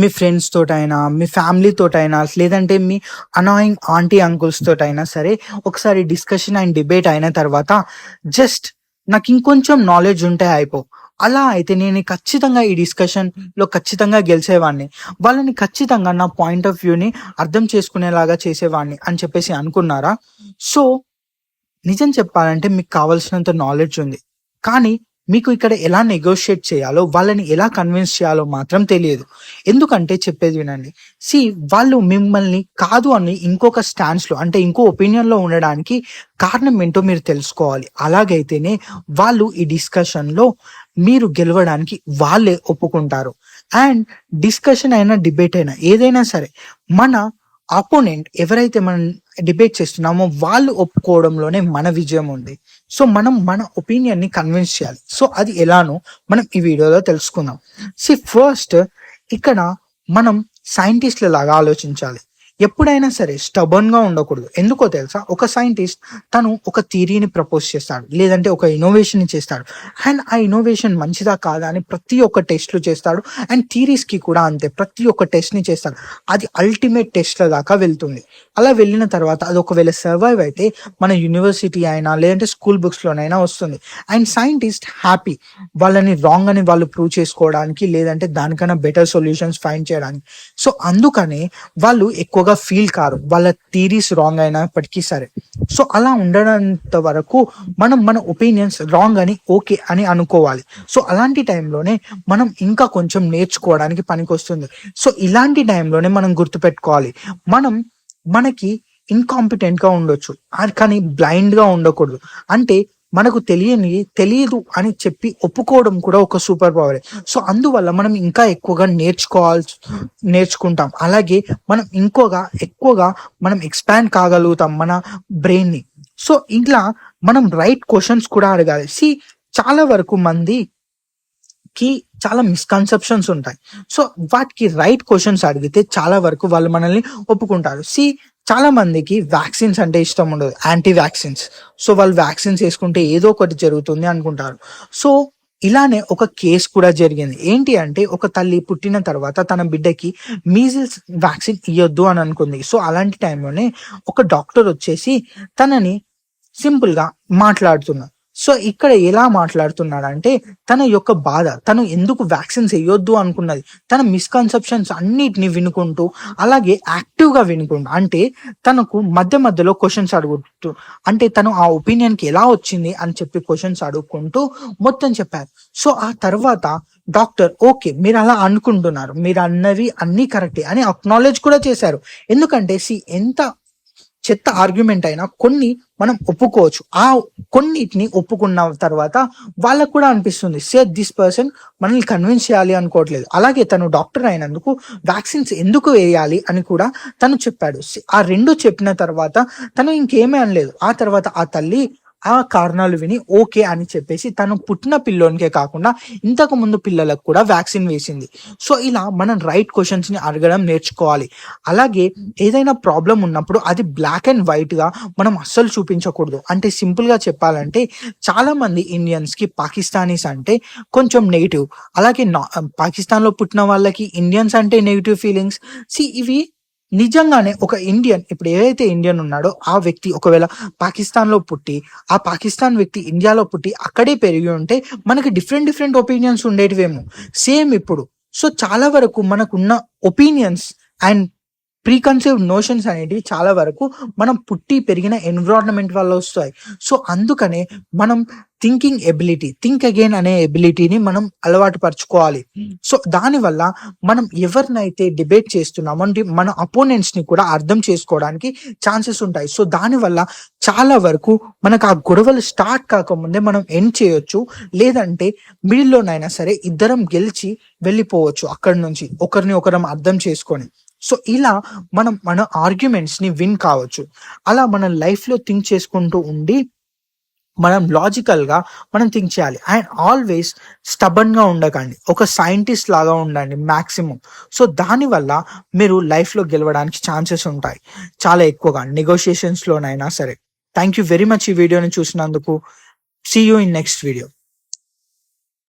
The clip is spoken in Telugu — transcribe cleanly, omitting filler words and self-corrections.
మీ ఫ్రెండ్స్ తోటైనా, మీ ఫ్యామిలీ తోటైనా, లేదంటే మీ అనాయింగ్ ఆంటీ అంకుల్స్ తోటైనా సరే, ఒకసారి డిస్కషన్ అండ్ డిబేట్ అయిన తర్వాత జస్ట్ నాకు ఇంకొంచెం నాలెడ్జ్ ఉంటే అలా అయితే నేను ఖచ్చితంగా ఈ డిస్కషన్ లో ఖచ్చితంగా గెలిచేవాడిని. వాళ్ళని ఖచ్చితంగా నా పాయింట్ ఆఫ్ వ్యూని అర్థం చేసుకునేలాగా చేసేవాడిని అని చెప్పేసి అనుకున్నారా? సో నిజం చెప్పాలంటే మీకు కావాల్సినంత నాలెడ్జ్ ఉంది. కానీ మీకు ఇక్కడ ఎలా నెగోషియేట్ చేయాలో, వాళ్ళని ఎలా కన్విన్స్ చేయాలో మాత్రం తెలియదు. ఎందుకంటే చెప్పేది వినండి. వాళ్ళు మిమ్మల్ని కాదు అని ఇంకొక స్టాండ్స్‌లో అంటే ఇంకో ఒపీనియన్‌లో ఉండడానికి కారణం ఏంటో మీరు తెలుసుకోవాలి. అలాగైతేనే వాళ్ళు ఈ డిస్కషన్‌లో మీరు గెలవడానికి వాళ్ళే ఒప్పుకుంటారు. అండ్ డిస్కషన్ అయినా, డిబేట్ అయినా ఏదైనా సరే మన అపోనెంట్ ఎవరైతే మనం డిబేట్ చేస్తున్నామో వాళ్ళు ఒప్పుకోవడంలోనే మన విజయం ఉంది. సో మనం మన ఒపీనియన్ ని కన్విన్స్ చేయాలి. సో అది ఎలానో మనం ఈ వీడియోలో తెలుసుకుందాం. ఫస్ట్ ఇక్కడ మనం సైంటిస్ట్ల లాగా ఆలోచించాలి. ఎప్పుడైనా సరే స్టబర్న్ గా ఉండకూడదు. ఎందుకో తెలుసా? ఒక సైంటిస్ట్ తను ఒక థియరీని ప్రపోజ్ చేస్తాడు, లేదంటే ఒక ఇన్నోవేషన్ ని చేస్తాడు. అండ్ ఆ ఇన్నోవేషన్ మంచిదా కాదా అని ప్రతి ఒక్క టెస్ట్లు చేస్తాడు. అండ్ థియరీస్ కి కూడా అంతే, ప్రతి ఒక్క టెస్ట్ ని చేస్తాడు. అది అల్టిమేట్ టెస్ట్ల దాకా వెళ్తుంది. అలా వెళ్ళిన తర్వాత అది ఒకవేళ సర్వైవ్ అయితే మన యూనివర్సిటీ అయినా, లేదంటే స్కూల్ బుక్స్ లోనైనా వస్తుంది. అండ్ సైంటిస్ట్ హ్యాపీ వాళ్ళని రాంగ్ అని వాళ్ళు ప్రూవ్ చేసుకోవడానికి, లేదంటే దానికన్నా బెటర్ సొల్యూషన్స్ ఫైండ్ చేయడానికి. సో అందుకనే వాళ్ళు ఎక్కువగా ఫీల్ కారు వాళ్ళ థియరీస్ రాంగ్ అయినప్పటికీ సరే. సో అలా ఉండనంత వరకు మనం మన ఒపీనియన్స్ రాంగ్ అని ఓకే అని అనుకోవాలి. సో అలాంటి టైంలోనే మనం ఇంకా కొంచెం నేర్చుకోవడానికి పనికొస్తుంది. సో ఇలాంటి టైంలోనే మనం గుర్తుపెట్టుకోవాలి, మనకి ఇన్కాంపిటెంట్ గా ఉండొచ్చు కానీ బ్లైండ్ గా ఉండకూడదు. అంటే మనకు తెలియదు అని చెప్పి ఒప్పుకోవడం కూడా ఒక సూపర్ పవరే. సో అందువల్ల మనం ఇంకా ఎక్కువగా నేర్చుకుంటాం. అలాగే మనం ఎక్కువగా మనం ఎక్స్పాండ్ కాగలుగుతాం మన బ్రెయిన్ ని. సో ఇట్లా మనం రైట్ క్వశ్చన్స్ కూడా అడగాలి. చాలా వరకు మందికి చాలా మిస్కన్సెప్షన్స్ ఉంటాయి. సో వాటికి రైట్ క్వశ్చన్స్ అడిగితే చాలా వరకు వాళ్ళు మనల్ని ఒప్పుకుంటారు. చాలా మందికి వ్యాక్సిన్స్ అంటే ఇష్టం ఉండదు, యాంటీ వ్యాక్సిన్స్. సో వాళ్ళు వ్యాక్సిన్స్ వేసుకుంటే ఏదో ఒకటి జరుగుతుంది అనుకుంటారు. సో ఇలానే ఒక కేసు కూడా జరిగింది. ఏంటి అంటే ఒక తల్లి పుట్టిన తర్వాత తన బిడ్డకి మీజిల్స్ వ్యాక్సిన్ ఇవ్వద్దు అని అనుకుంది. సో అలాంటి టైంలోనే ఒక డాక్టర్ వచ్చేసి తనని సింపుల్ గా మాట్లాడుతున్నారు. సో ఇక్కడ ఎలా మాట్లాడుతున్నాడంటే తన యొక్క బాధ, తను ఎందుకు వ్యాక్సిన్స్ వేయొద్దు అనుకున్నది, తన మిస్కన్సెప్షన్స్ అన్నిటిని వినుకుంటూ, అలాగే యాక్టివ్ గా వినుకుంటూ, అంటే తనకు మధ్యలో క్వశ్చన్స్ అడుగుతూ, అంటే తను ఆ ఒపీనియన్ కి ఎలా వచ్చింది అని చెప్పి క్వశ్చన్స్ అడుగుకుంటూ మొత్తం చెప్పారు. సో ఆ తర్వాత డాక్టర్ ఓకే మీరు అలా అనుకుంటున్నారు, మీరు అన్నవి అన్ని కరెక్టే అని అక్నాలెడ్జ్ కూడా చేశారు. ఎందుకంటే ఎంత చెత్త ఆర్గ్యుమెంట్ అయినా కొన్ని మనం ఒప్పుకోవచ్చు. ఆ కొన్నిటిని ఒప్పుకున్న తర్వాత వాళ్ళకు కూడా అనిపిస్తుంది దిస్ పర్సన్ మనల్ని కన్విన్స్ చేయాలి అనుకోవట్లేదు. అలాగే తను డాక్టర్ అయినందుకు వ్యాక్సిన్స్ ఎందుకు వేయాలి అని కూడా తను చెప్పాడు. ఆ రెండు చెప్పిన తర్వాత తను ఇంకేమీ అనలేదు. ఆ తర్వాత ఆ తల్లి ఆ కారణాలు విని ఓకే అని చెప్పేసి తను పుట్టిన పిల్లోనికే కాకుండా ఇంతకు ముందు పిల్లలకు కూడా వ్యాక్సిన్ వేసింది. సో ఇలా మనం రైట్ క్వశ్చన్స్ ని అడగడం నేర్చుకోవాలి. అలాగే ఏదైనా ప్రాబ్లం ఉన్నప్పుడు అది బ్లాక్ అండ్ వైట్ గా మనం అస్సలు చూపించకూడదు. అంటే సింపుల్ గా చెప్పాలంటే చాలా మంది ఇండియన్స్ కి పాకిస్తానీస్ అంటే కొంచెం నెగిటివ్, అలాగే పాకిస్తాన్ లో పుట్టిన వాళ్ళకి ఇండియన్స్ అంటే నెగిటివ్ ఫీలింగ్స్. ఇవి నిజంగానే ఒక ఇండియన్, ఇప్పుడు ఏదైతే ఇండియన్ ఉన్నాడో ఆ వ్యక్తి ఒకవేళ పాకిస్తాన్ లో పుట్టి, ఆ పాకిస్తాన్ వ్యక్తి ఇండియాలో పుట్టి అక్కడే పెరిగి ఉంటే మనకి డిఫరెంట్ ఒపీనియన్స్ ఉండేటివేమో సేమ్ ఇప్పుడు. సో చాలా వరకు మనకున్న ఒపీనియన్స్ అండ్ ప్రీకన్సీవ్డ్ నోషన్స్ అనేటివి చాలా వరకు మనం పుట్టి పెరిగిన ఎన్విరాన్మెంట్ వల్ల వస్తాయి. సో అందుకనే మనం థింక్ అగైన్ అనే ఎబిలిటీని మనం అలవాటు పరచుకోవాలి. సో దానివల్ల మనం ఎవరినైతే డిబేట్ చేస్తున్నామో అంటే మన అపోనెంట్స్ ని కూడా అర్థం చేసుకోవడానికి ఛాన్సెస్ ఉంటాయి. సో దానివల్ల చాలా వరకు మనకు ఆ గొడవలు స్టార్ట్ కాకముందే మనం ఎండ్ చేయొచ్చు, లేదంటే మిడిల్లోనైనా సరే ఇద్దరం గెలిచి వెళ్ళిపోవచ్చు అక్కడి నుంచి, ఒకరిని ఒకరం అర్థం చేసుకొని. సో ఇలా మనం మన ఆర్గ్యుమెంట్స్ ని విన్ కావచ్చు. అలా మన లైఫ్ లో థింక్ చేసుకుంటూ ఉండి మనం లాజికల్ గా మనం థింక్ చేయాలి. అండ్ ఆల్వేస్ స్టబర్న్ గా ఉండకండి, ఒక సైంటిస్ట్ లాగా ఉండండి మాక్సిమం. సో దానివల్ల మీరు లైఫ్ లో గెలవడానికి ఛాన్సెస్ ఉంటాయి చాలా ఎక్కువగా, నెగోషియేషన్స్ లోనైనా సరే. థ్యాంక్ యూ వెరీ మచ్ ఈ వీడియోని చూసినందుకు. See you in next video.